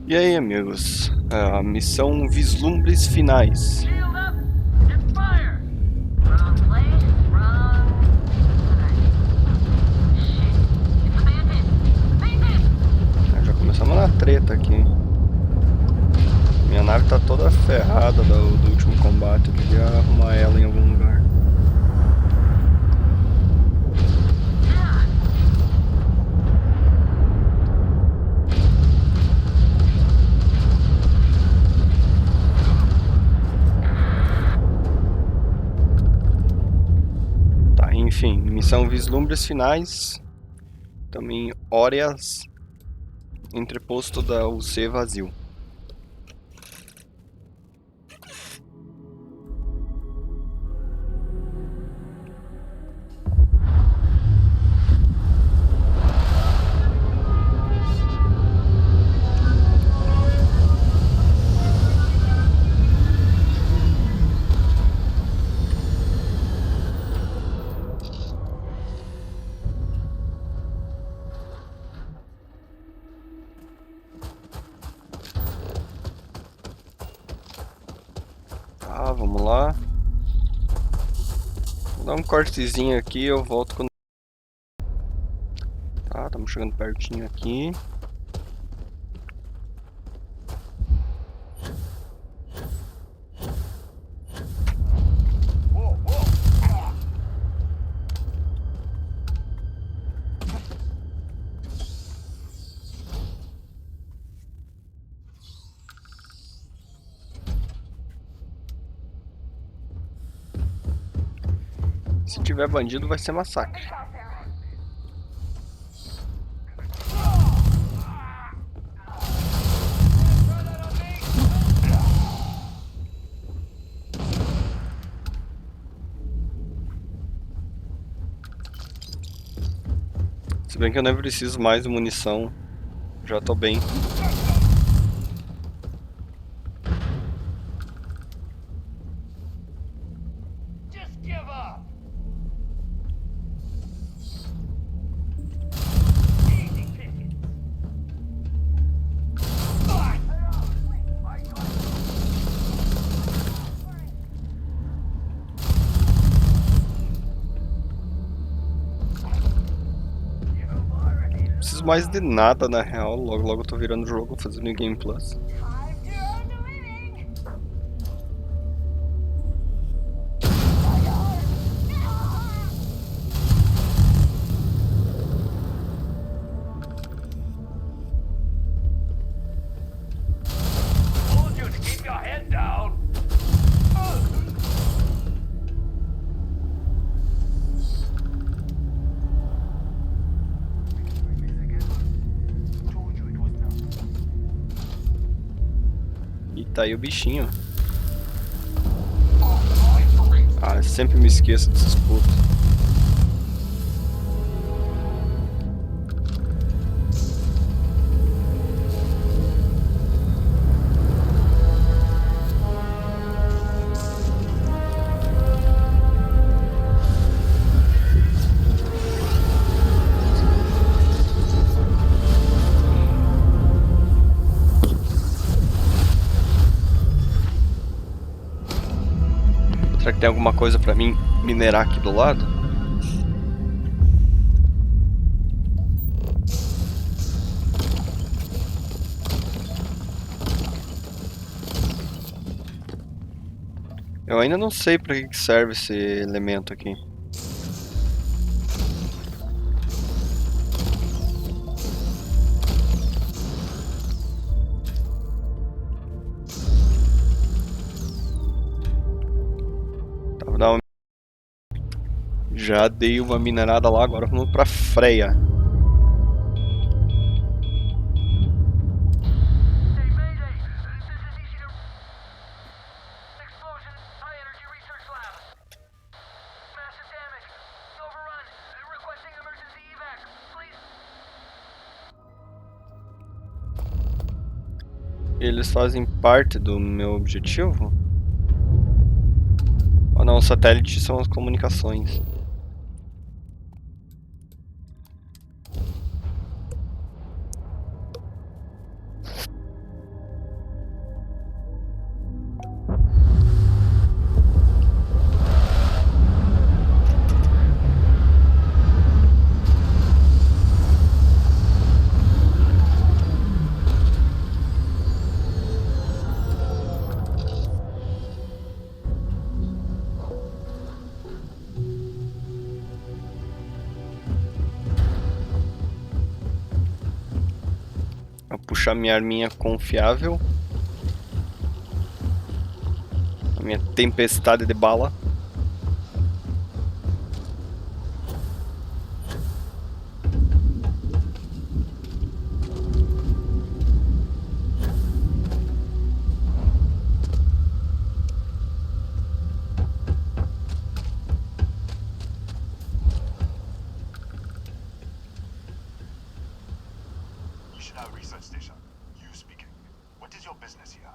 E aí, amigos? A missão Vislumbres Finais. Shield up and fire! Wrong place, wrong time. Shit. It's a bandit! Bandit! Já começamos na treta aqui, hein? Minha nave tá toda ferrada do último combate. Eu devia arrumar ela em algum lugar. Tá, enfim. Missão Vislumbres Finais. Também Óreas. Entreposto da UC vazio. Tá, vamos lá. Vou dar um cortezinho aqui e eu volto quando... Tá, estamos chegando pertinho aqui. Se tiver bandido vai ser massacre. Se bem que eu nem preciso mais de munição. Já tô bem. Just give up! Easy pickings. Não preciso mais de nada na real. Logo logo eu tô virando o jogo, fazendo New Game Plus. Time to earn the living! Told you to keep your head down! E tá aí o bichinho. Ah, eu sempre me esqueço desses putos. Será que tem alguma coisa pra mim minerar aqui do lado? Eu ainda não sei pra que serve esse elemento aqui. Tá, vou dar uma... Já dei uma minerada lá, agora vamos pra freia. Mayday! This is easy to... Explosion, high energy research lab. Massive damage. Overrun. Requesting emergency evac. Please. Eles fazem parte do meu objetivo? Ou não, os satélites são as comunicações. Vou puxar minha arminha confiável. A minha tempestade de bala. Missionary Research Station. You speaking. What is your business here?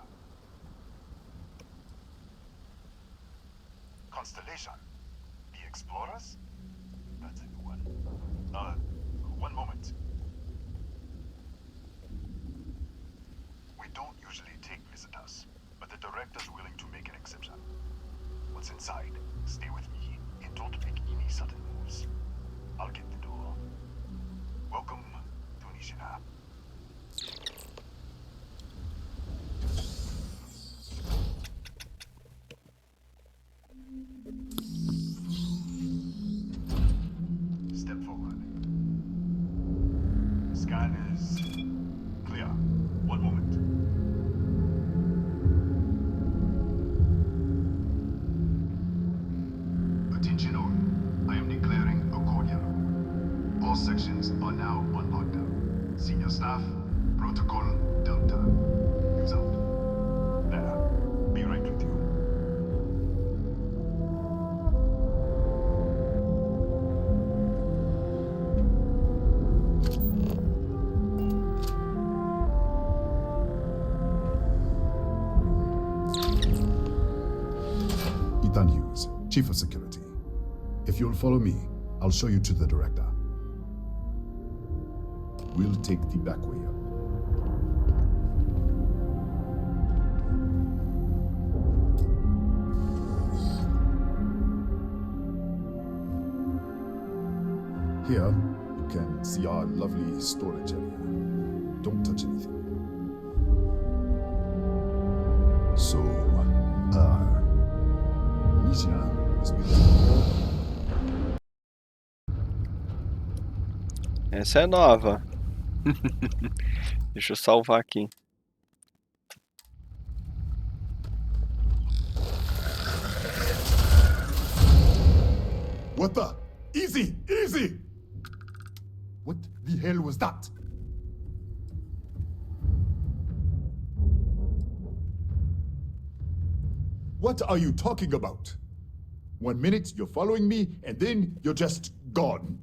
Constellation. The Explorers? That's a new one. One moment. We don't usually take visitors, but the director's willing to make an exception. What's inside? Stay with me and don't make any sudden moves. I'll get the door. Welcome to Nishina. Step forward. Scan is clear. One moment. Attention all. I am declaring a cordial. All sections are now on lockdown. Senior staff, protocol Delta. Use out. There. Be right with you. Ethan Hughes, Chief of Security. If you'll follow me, I'll show you to the director. We'll take the back way up. Here, you can see our lovely storage area. Don't touch anything. So, Misha was built. Essa é nova. Deixa eu salvar aqui. What the? Easy! Easy! What the hell was that? What are you talking about? 1 minute you're following me, and then you're just gone.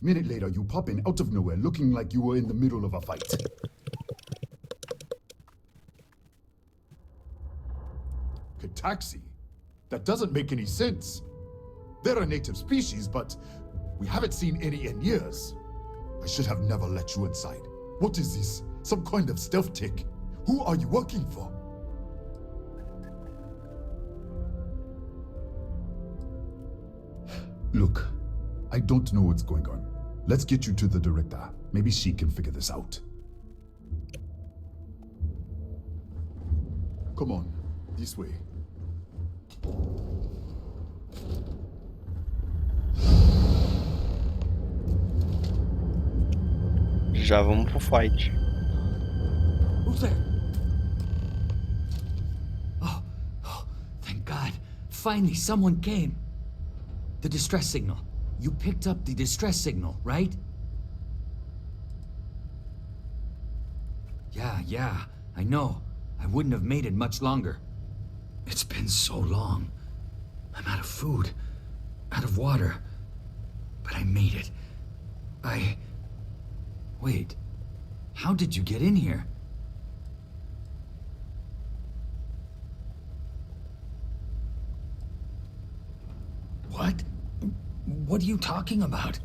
Minute later, you pop in out of nowhere looking like you were in the middle of a fight. Kataxi? That doesn't make any sense. They're a native species, but we haven't seen any in years. I should have never let you inside. What is this? Some kind of stealth tick? Who are you working for? Look, I don't know what's going on. Let's get you to the director. Maybe she can figure this out. Come on, this way. Já vamos pro fight. Who's there? Oh, thank God. Finally, someone came. The distress signal. You picked up the distress signal, right? Yeah, I know. I wouldn't have made it much longer. It's been so long. I'm out of food, out of water. But I made it. Wait. How did you get in here? What? What are you talking about?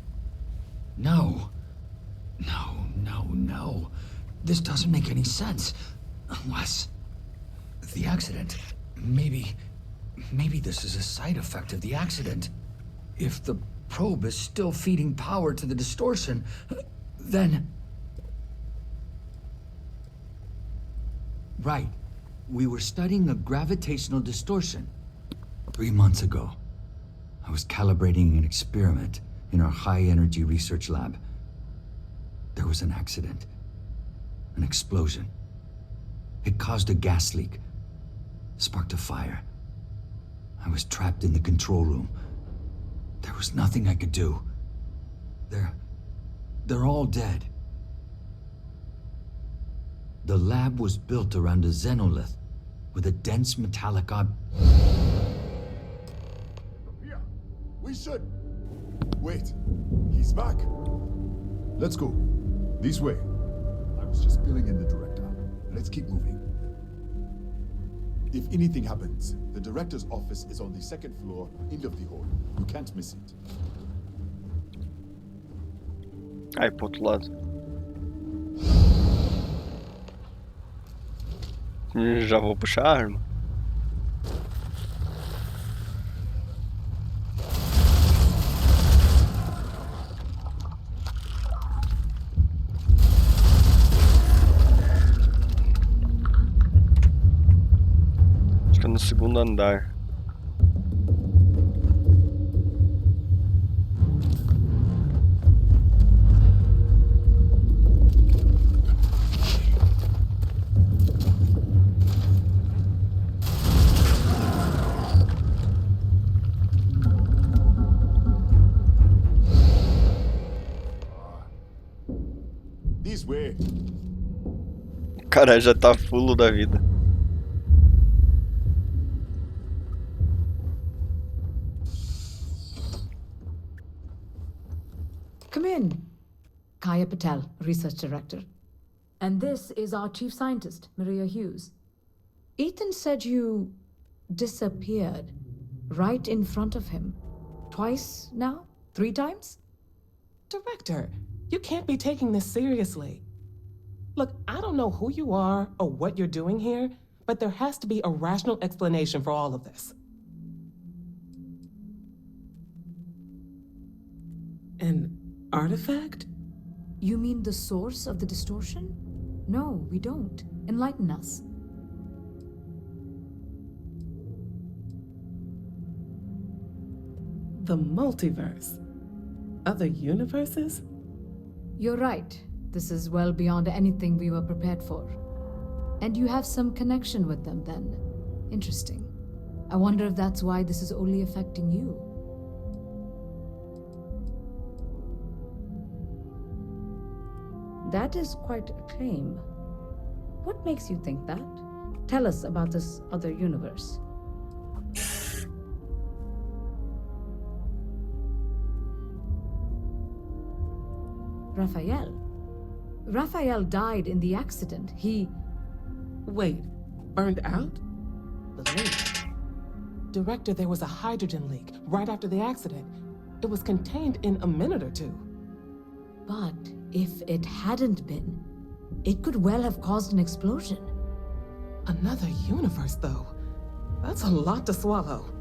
No. This doesn't make any sense. Unless... the accident. Maybe this is a side effect of the accident. If the probe is still feeding power to the distortion, then... Right. We were studying a gravitational distortion. 3 months ago, I was calibrating an experiment in our high-energy research lab. There was an accident. An explosion. It caused a gas leak. Sparked a fire. I was trapped in the control room. There was nothing I could do. They're all dead. The lab was built around a xenolith with a dense metallic Here. We should. Wait. He's back. Let's go. This way. I was just filling in the director. Let's keep moving. If anything happens, the director's office is on the second floor, end of the hall. You can't miss it. Aí, pro outro lado. Já vou puxar a arma. Acho que é no segundo andar. This way. O cara já tá fulo da vida. Come in. Kaya Patel, Research Director. And this is our Chief Scientist, Maria Hughes. Ethan said you disappeared right in front of him. Twice now? 3 times? Director, you can't be taking this seriously. Look, I don't know who you are or what you're doing here, but there has to be a rational explanation for all of this. An artifact? You mean the source of the distortion? No, we don't. Enlighten us. The multiverse? Other universes? You're right. This is well beyond anything we were prepared for. And you have some connection with them then. Interesting. I wonder if that's why this is only affecting you. That is quite a claim. What makes you think that? Tell us about this other universe. Raphael. Raphael died in the accident. He... Wait, burned out? The leak. Director, there was a hydrogen leak right after the accident. It was contained in a minute or two. But if it hadn't been, it could well have caused an explosion. Another universe, though. That's a lot to swallow.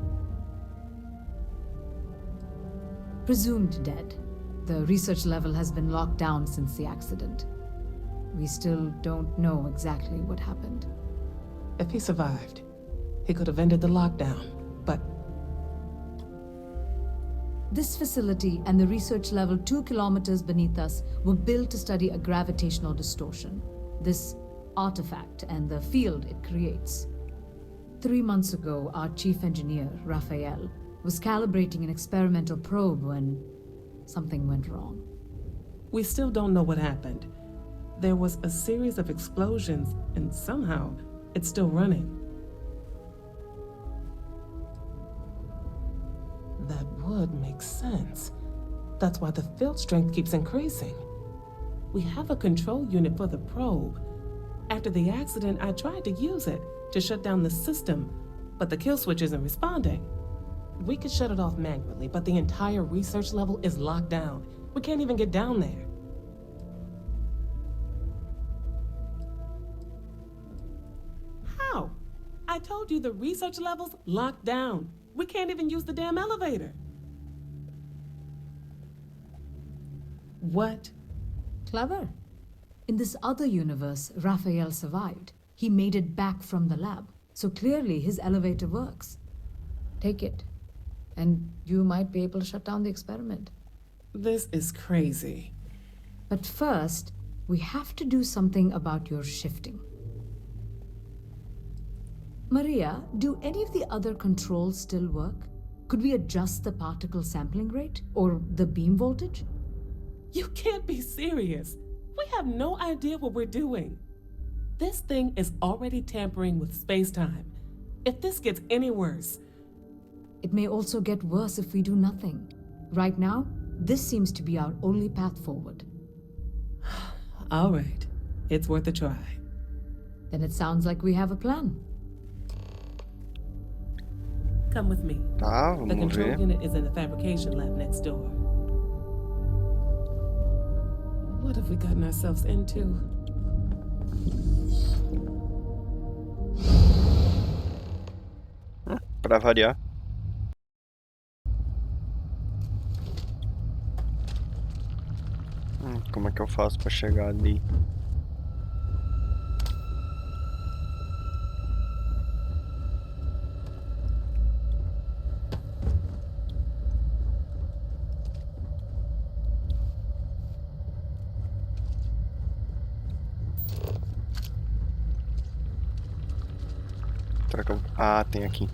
Presumed dead. The research level has been locked down since the accident. We still don't know exactly what happened. If he survived, he could have ended the lockdown, but This facility and the research level 2 kilometers beneath us were built to study a gravitational distortion, this artifact and the field it creates. 3 months ago, our chief engineer, Raphael, was calibrating an experimental probe when something went wrong. we still don't know what happened. There was a series of explosions, and somehow it's still running. That would make sense. That's why the field strength keeps increasing. We have a control unit for the probe. After the accident, I tried to use it to shut down the system, but the kill switch isn't responding. We could shut it off manually, but the entire research level is locked down. We can't even get down there. How? I told you the research level's locked down. We can't even use the damn elevator. What? Clever. In this other universe, Raphael survived. He made it back from the lab, so clearly his elevator works. Take it, and you might be able to shut down the experiment. This is crazy. But first, We have to do something about your shifting. Maria, do any of the other controls still work? Could we adjust the particle sampling rate? Or the beam voltage? You can't be serious. We have no idea what we're doing. This thing is already tampering with space-time. If this gets any worse, It may also get worse if we do nothing. Right now, this seems to be our only path forward. all right, it's worth a try. Then it sounds like we have a plan. Come with me. Tá, The vamos control ver. unit is in the fabrication lab next door. What have we gotten ourselves into? Pra variar. Como é que eu faço pra chegar ali? Será que eu... Ah, tem aqui.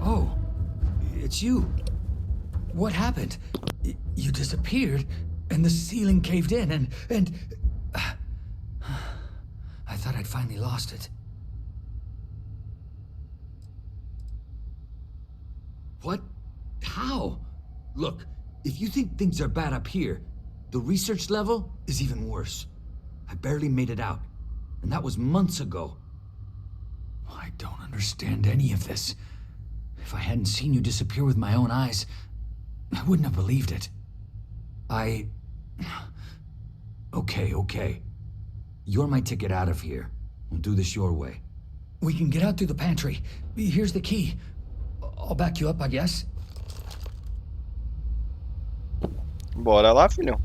Oh, it's you. What happened? You disappeared, and the ceiling caved in, and I thought I'd finally lost it. What? How? Look, if you think things are bad up here, the research level is even worse. I barely made it out, and that was months ago. I don't understand any of this. If I hadn't seen you disappear with my own eyes, I wouldn't have believed it. Okay. You're my ticket out of here. We'll do this your way. We can get out through the pantry. Here's the key. I'll back you up, I guess. Bora lá, filhão.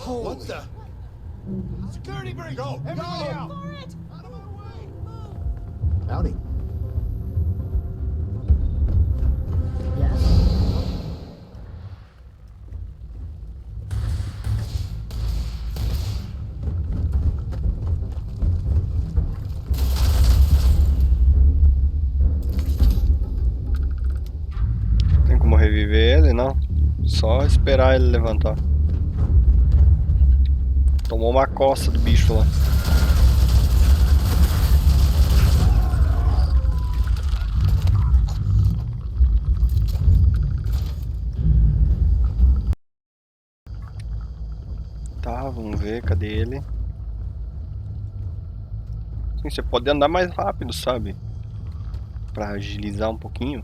What the? Security breach! Go! Everybody out! For it! Out of my way! Howdy. Tem como reviver ele? Não. Só esperar ele levantar. Tomou uma coça do bicho lá. Tá, vamos ver, cadê ele? Sim, você pode andar mais rápido, sabe? Pra agilizar um pouquinho.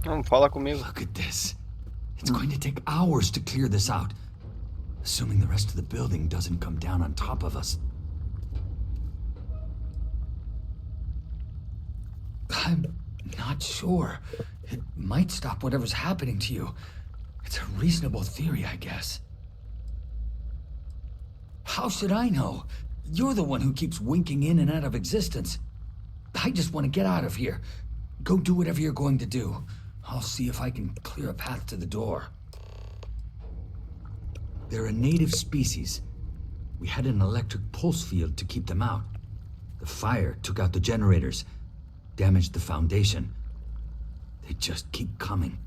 Não, fala comigo. Look at this. It's going to take hours to clear this out. Assuming the rest of the building doesn't come down on top of us. I'm not sure. It might stop whatever's happening to you. It's a reasonable theory, I guess. How should I know? You're the one who keeps winking in and out of existence. I just want to get out of here. Go do whatever you're going to do. I'll see if I can clear a path to the door. They're a native species. We had an electric pulse field to keep them out. The fire took out the generators, damaged the foundation. They just keep coming.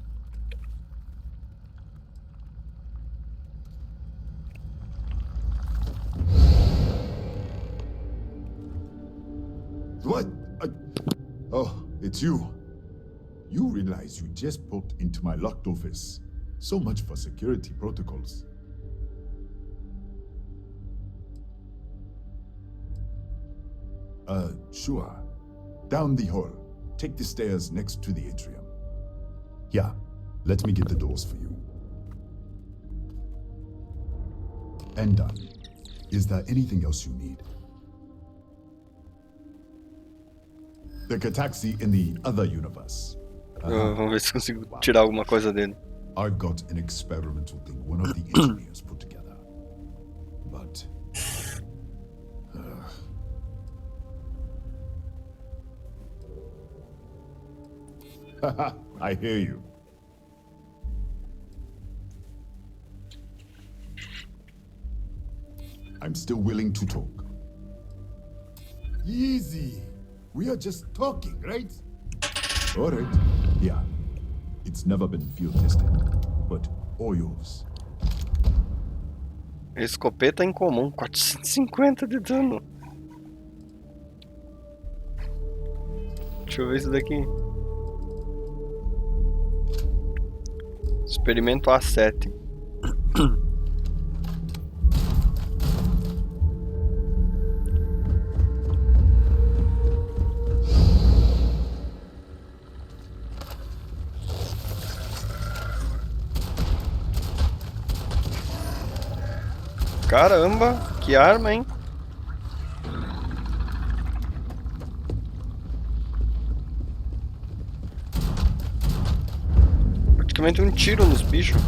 What? Oh, it's you. You realize you just poked into my locked office. So much for security protocols. Sure. Down the hall. Take the stairs next to the atrium. Yeah, let me get the doors for you. And done. Is there anything else you need? The Cataxi in the other universe. Vamos ver se consigo tirar alguma coisa dele. I've got an experimental thing one of the engineers put together. But... I hear you. I'm still willing to talk. Easy. We are just talking, right? All right. Yeah. It's never been field tested, but all yours. Escopeta incomum, 450 de dano. Deixa eu ver isso daqui. Experimento A7. Caramba, que arma, hein? Praticamente um tiro nos bichos.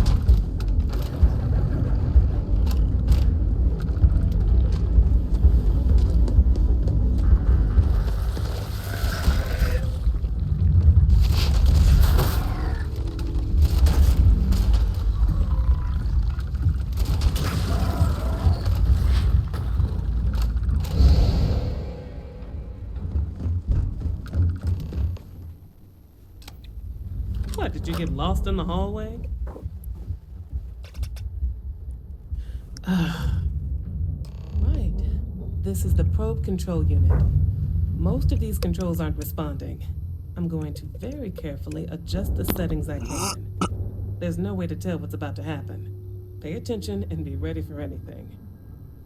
What, did you get lost in the hallway? Right. This is the probe control unit. Most of these controls aren't responding. I'm going to very carefully adjust the settings I can. There's no way to tell what's about to happen. Pay attention and be ready for anything.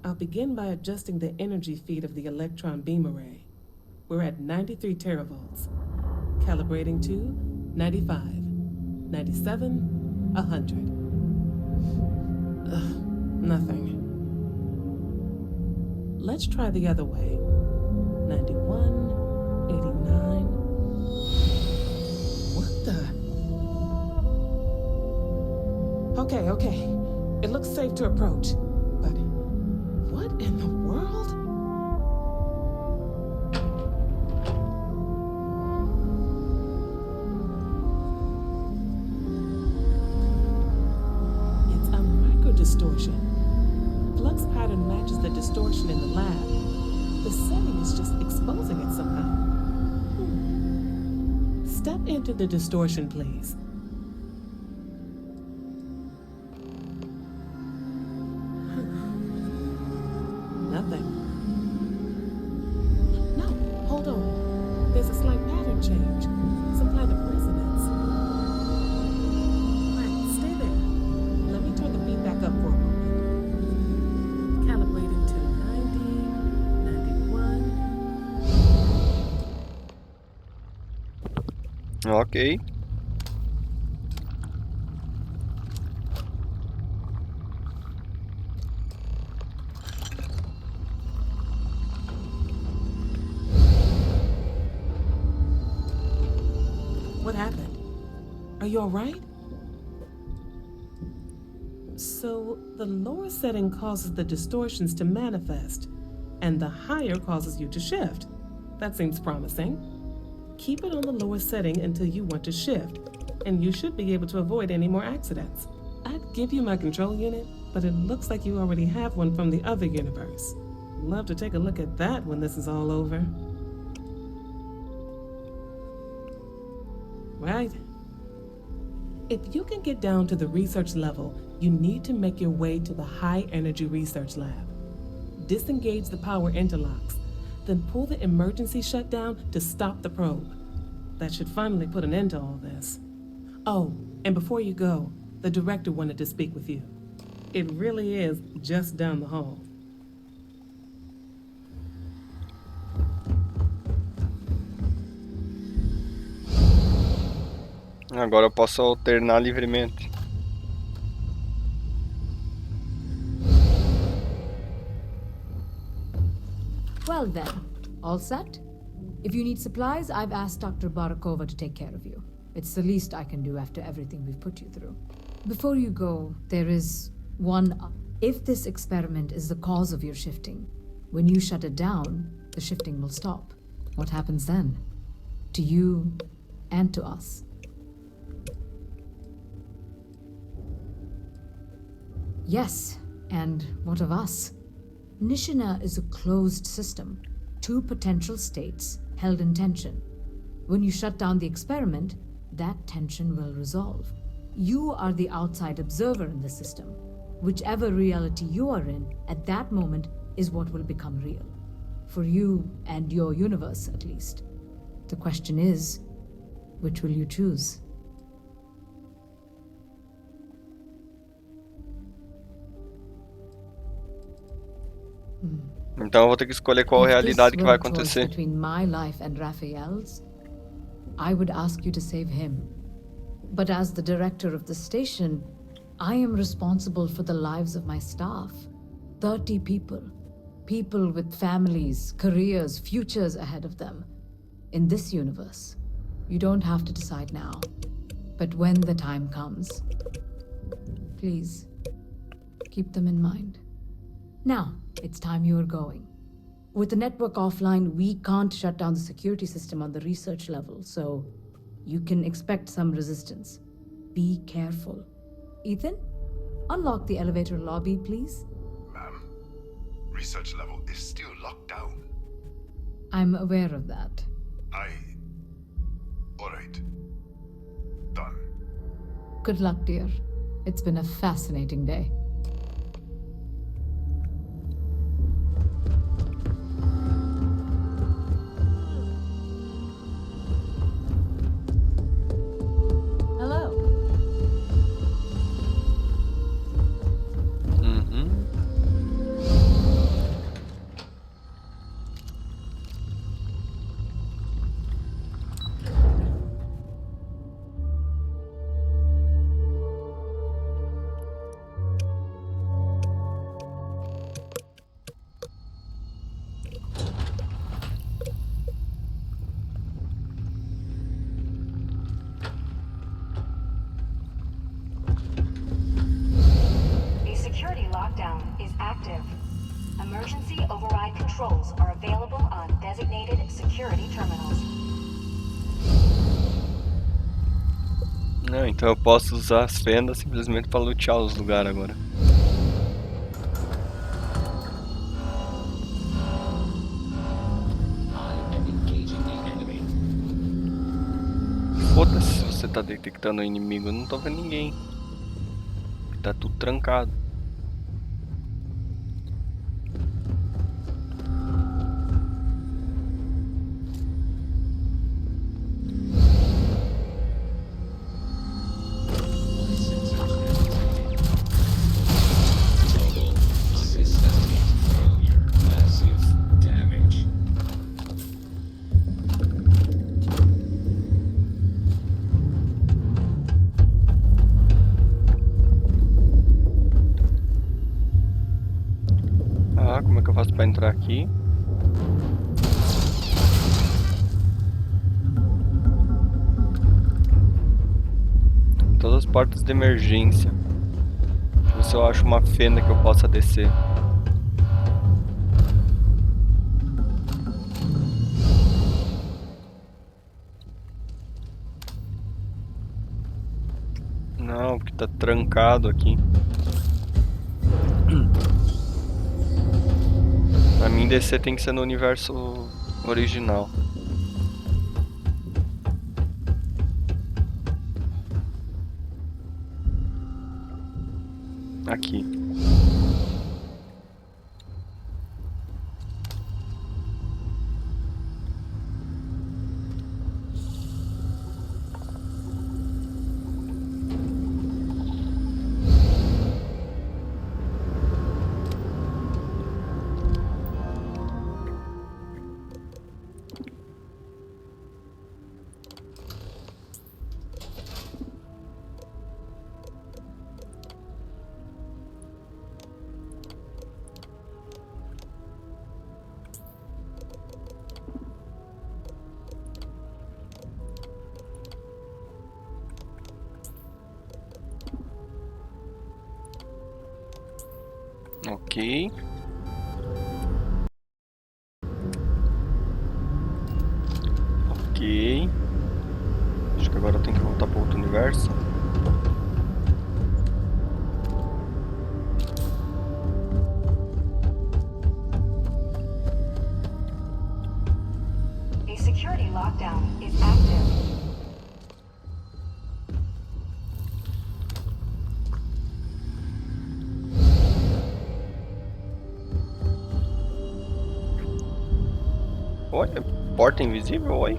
I'll begin by adjusting the energy feed of the electron beam array. We're at 93 teravolts. Calibrating to 95, 97, 100. Nothing. Let's try the other way. 91, 89. What the? Okay. It looks safe to approach. But what in the world? Distortion. Flux pattern matches the distortion in the lab. The setting is just exposing it somehow. Step into the distortion, please. Nothing. No, hold on. There's a slight pattern change. Some kind of resonance. Right, stay there. Let me turn the beat back up for a moment. Calibrating to 90, 91. Ok. What happened? Are you all right? So, the lower setting causes the distortions to manifest, and the higher causes you to shift. That seems promising. Keep it on the lower setting until you want to shift, and you should be able to avoid any more accidents. I'd give you my control unit, but it looks like you already have one from the other universe. Love to take a look at that when this is all over. Right. If you can get down to the research level, you need to make your way to the high energy research lab. Disengage the power interlocks. Then pull the emergency shutdown to stop the probe. That should finally put an end to all this. Oh, and before you go, the director wanted to speak with you. It really is just down the hall. Agora eu posso alternar livremente. Well then, all set? If you need supplies, I've asked Dr. Barakova to take care of you. It's the least I can do after everything we've put you through. Before you go, there is one... If this experiment is the cause of your shifting, when you shut it down, the shifting will stop. What happens then? To you and to us. Yes, and what of us? Nishina is a closed system, 2 potential states held in tension. When you shut down the experiment, that tension will resolve. You are the outside observer in the system. Whichever reality you are in, at that moment, is what will become real. For you and your universe, at least. The question is, which will you choose? Então eu vou ter que escolher qual If this realidade que vai were a choice acontecer. between my life and Raphael's, I would ask you to save him. But as the director of the station, I am responsible for the lives of my staff. 30 people. People with families, careers, futures ahead of them. In this universe, you don't have to decide now. But when the time comes, please, keep them in mind. Now, it's time you are going. With the network offline, we can't shut down the security system on the research level, so you can expect some resistance. Be careful. Ethan, unlock the elevator lobby, please. Ma'am, research level is still locked down. I'm aware of that. Alright. Done. Good luck, dear. It's been a fascinating day. Hello. A security lockdown is active. Emergency override controls are available on designated security terminals. Não, então eu posso usar as fendas simplesmente para lutear os lugares agora. Foda-se se você tá detectando o inimigo, eu não tô vendo ninguém. Tá tudo trancado. Ah, como é que eu faço pra entrar aqui? Todas as portas de emergência. Deixa eu ver se eu acho uma fenda que eu possa descer. Não, porque tá trancado aqui. Pra mim descer tem que ser no universo original. Aqui. Ok. Ok. Acho que agora eu tenho que voltar para outro universo. A security lockdown is active. Olha, porta invisível, oi.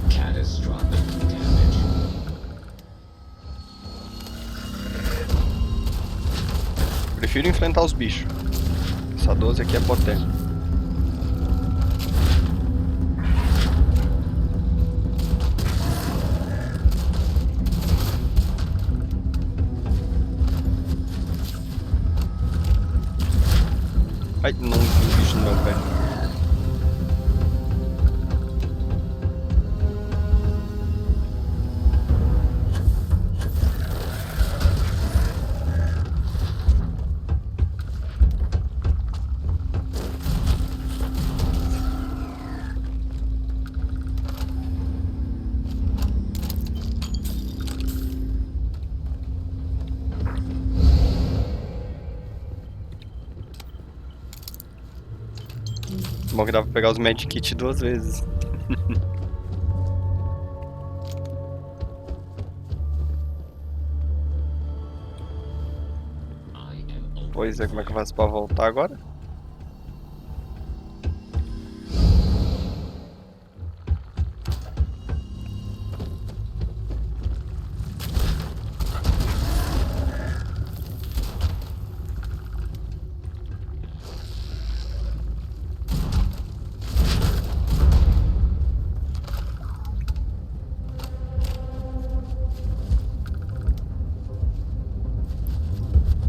Catastrophic damage. Prefiro enfrentar os bichos. Essa 12 aqui é potente. Ai, não vi o bicho no meu pé. Bom que dá pra pegar os medkit 2 vezes. Pois é, como é que eu faço pra voltar agora?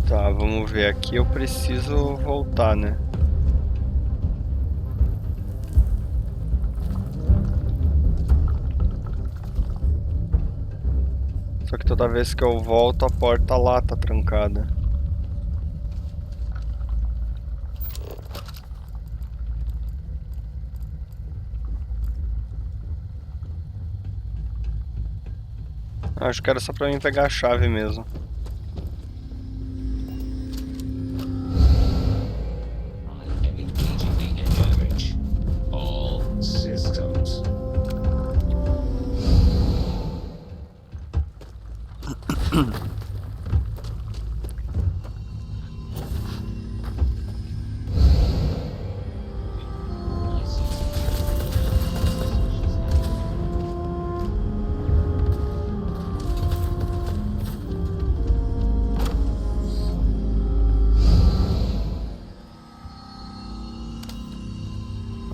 Tá, vamos ver aqui. Eu preciso voltar, né? Só que toda vez que eu volto, a porta lá tá trancada. Acho que era só pra mim pegar a chave mesmo. I am engaging the damage. All systems.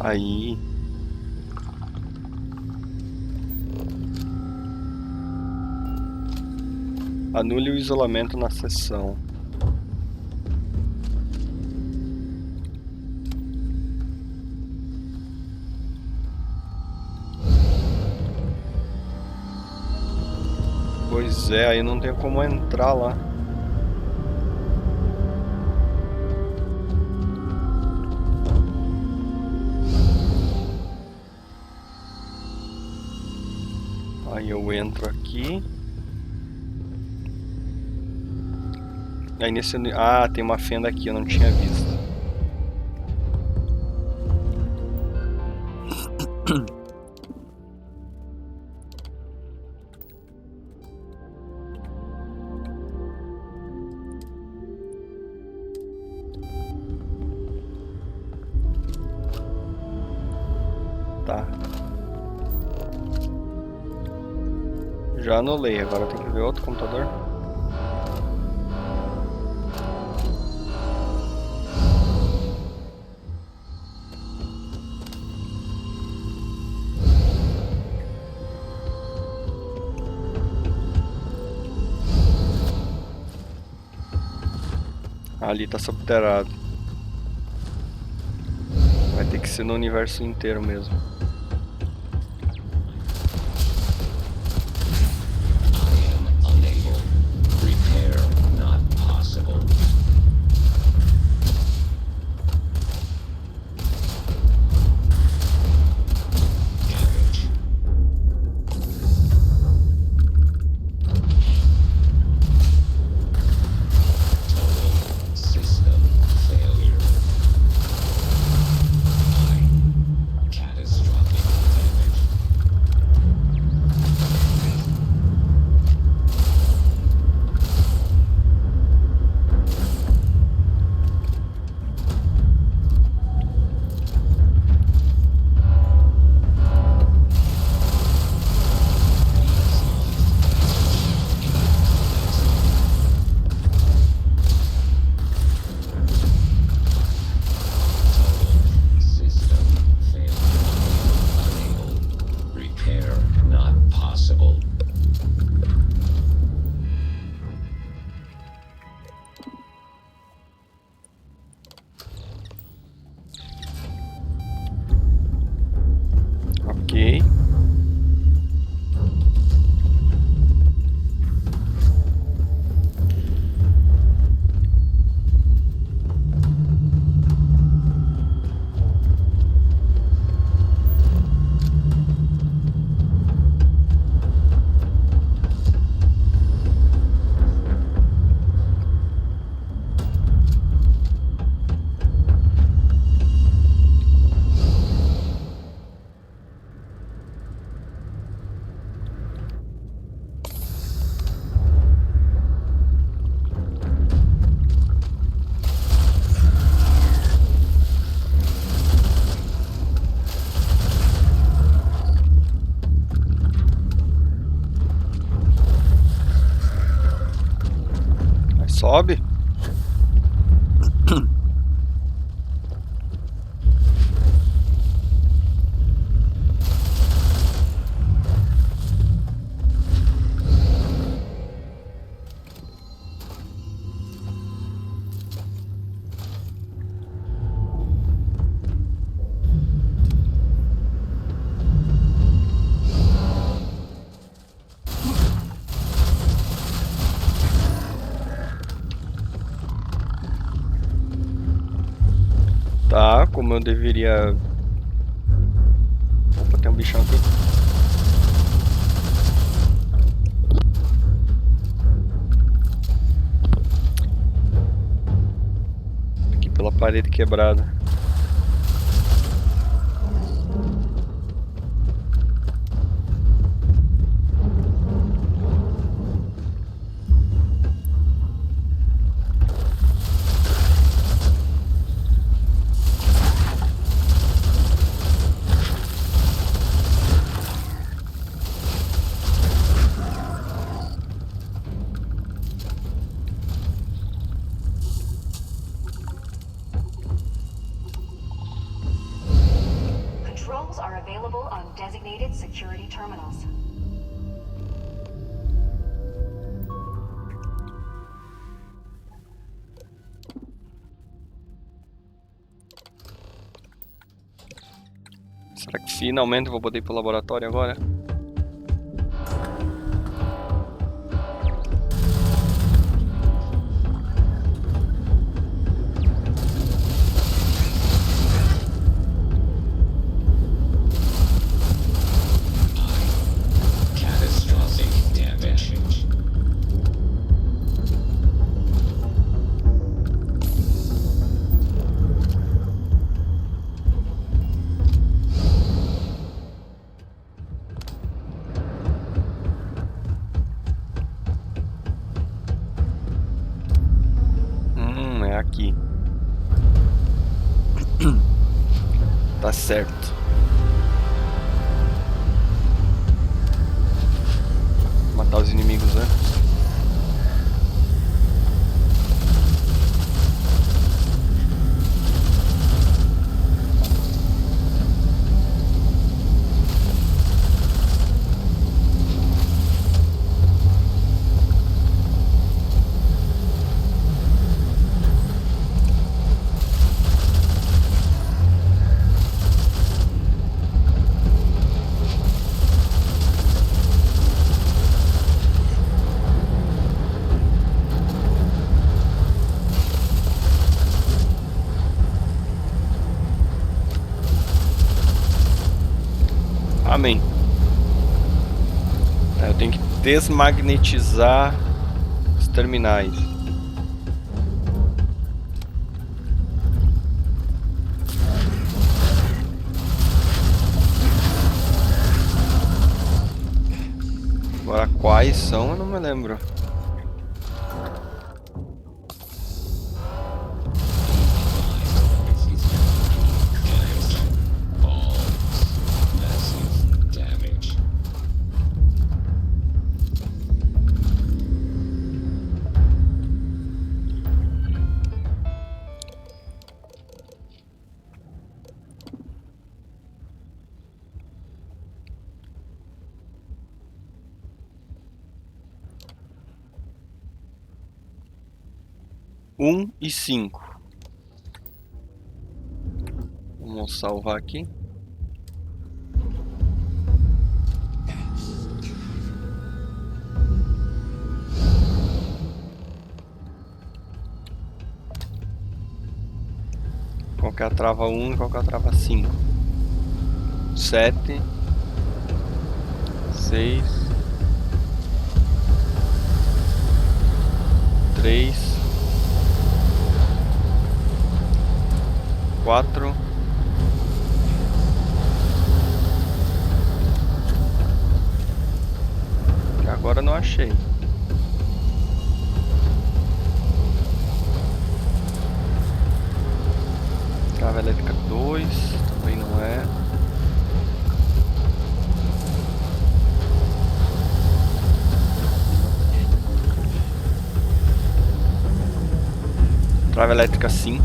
Aí. Anule o isolamento na sessão. Pois é, aí não tem como entrar lá. Aí eu entro aqui. Aí nesse... Ah, tem uma fenda aqui, eu não tinha visto. Tá. Já anulei, agora tem que ver outro computador. Ali tá subterrado. Vai ter que ser no universo inteiro mesmo. I am unable. Repair not possible. Damage. Total system failure. Catastrophic damage. System failure. Unable. Repair not possible. Ok. Aí sobe. Tá, como eu deveria... Opa, tem um bichão aqui. Aqui pela parede quebrada. Controls are available on designated security terminals. Será que finalmente eu vou poder ir pro laboratório agora? Catastrophic damage. É aqui. Tá certo. Matar os inimigos, né? Amém. Tá, eu tenho que desmagnetizar os terminais. Agora quais são, eu não me lembro. Massive damage. E 5. Vamos salvar aqui. Qual que é a trava 1 e qual que é a trava 5? 7, 6, 3, 4, 'que agora não achei. Trava elétrica 2, também não é. Trava elétrica 5.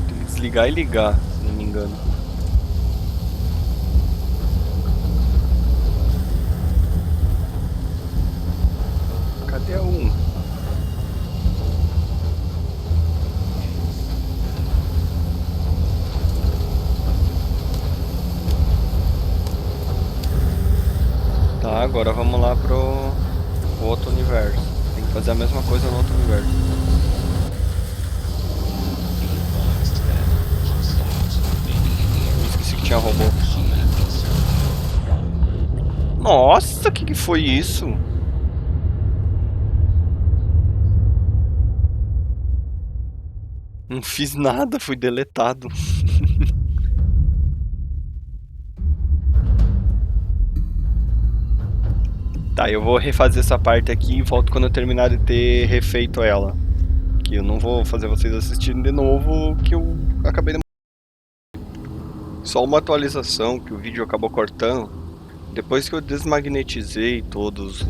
Tem que desligar e ligar, se não me engano. Cadê a 1? Tá, agora vamos lá pro outro universo. Tem que fazer a mesma coisa no outro universo. Esqueci que tinha robô. Nossa, que foi isso? Não fiz nada, fui deletado. Tá, eu vou refazer essa parte aqui e volto quando eu terminar de ter refeito ela. Que eu não vou fazer vocês assistirem de novo, que eu acabei de... Só uma atualização que o vídeo acabou cortando. Depois que eu desmagnetizei todos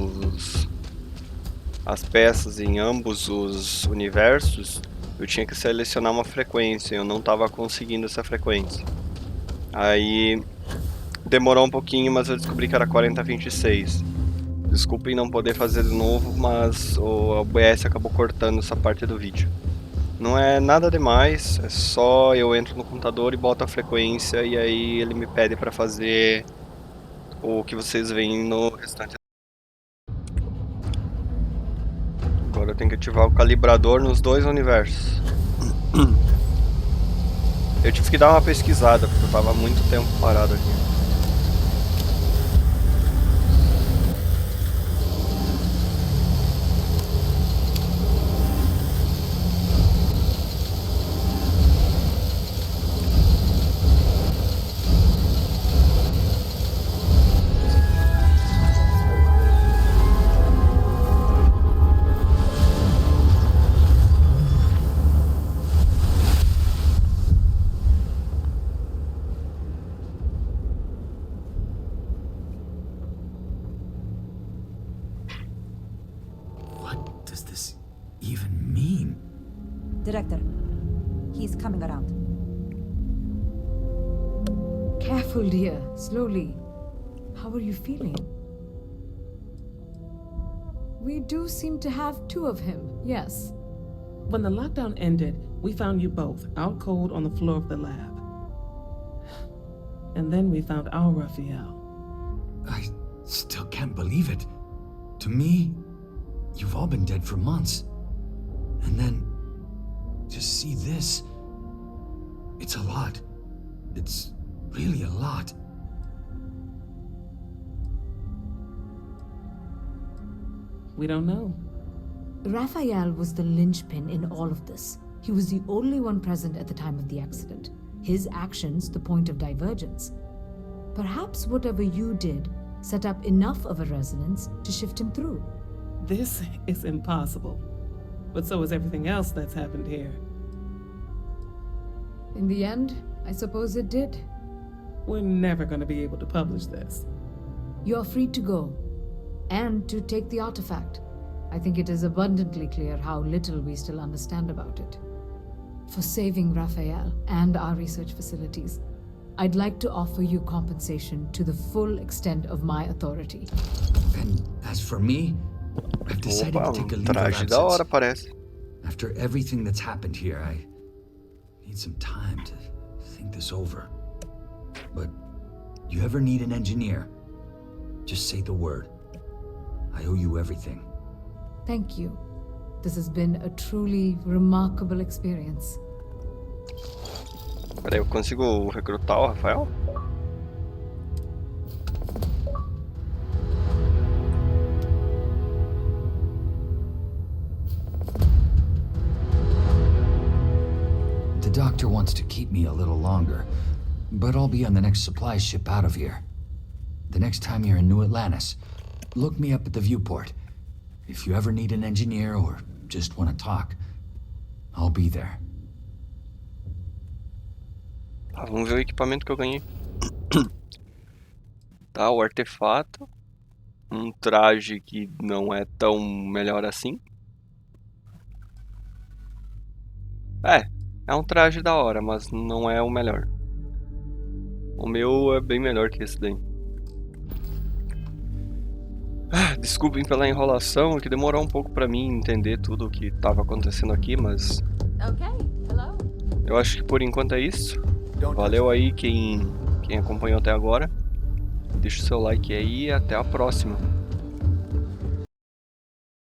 as peças em ambos os universos, eu tinha que selecionar uma frequência, eu não estava conseguindo essa frequência. Aí demorou um pouquinho, mas eu descobri que era 4026. Desculpem não poder fazer de novo, mas o OBS acabou cortando essa parte do vídeo. Não é nada demais, é só eu entro no computador e boto a frequência e aí ele me pede para fazer o que vocês veem no restante. Agora eu tenho que ativar o calibrador nos dois universos. Eu tive que dar uma pesquisada, porque eu tava muito tempo parado aqui. What does this even mean? Director, he's coming around. Careful, dear. Slowly. How are you feeling? We do seem to have two of him, yes. When the lockdown ended, we found you both out cold on the floor of the lab. And then we found our Raphael. I still can't believe it. To me, you've all been dead for months. And then, to see this, it's a lot. It's really a lot. We don't know. Raphael was the linchpin in all of this. He was the only one present at the time of the accident. His actions, the point of divergence. Perhaps whatever you did set up enough of a resonance to shift him through. This is impossible. But so is everything else that's happened here. In the end, I suppose it did. We're never going to be able to publish this. You're free to go, and to take the artifact. I think it is abundantly clear how little we still understand about it. For saving Raphael and our research facilities, I'd like to offer you compensation to the full extent of my authority. And as for me, I've decided Opa, to take a leave of traje da hora, absence. parece. After everything that's happened here, I need some time to think this over. But you ever need an engineer, just say the word. I owe you everything. Thank you. This has been a truly remarkable experience. Peraí, eu consigo recrutar o Rafael? The doctor wants to keep me a little longer, but I'll be on the next supply ship out of here. The next time you're in New Atlantis, look me up at the viewport. If you ever need an engineer or just want to talk, I'll be there. Tá, vamos ver o equipamento que eu ganhei. Tá, o artefato. Um traje que não é tão melhor assim. É um traje da hora, mas não é o melhor. O meu é bem melhor que esse daí. Desculpem pela enrolação, que demorou um pouco pra mim entender tudo o que estava acontecendo aqui, mas eu acho que por enquanto é isso. Valeu aí quem acompanhou até agora. Deixa o seu like aí e até a próxima.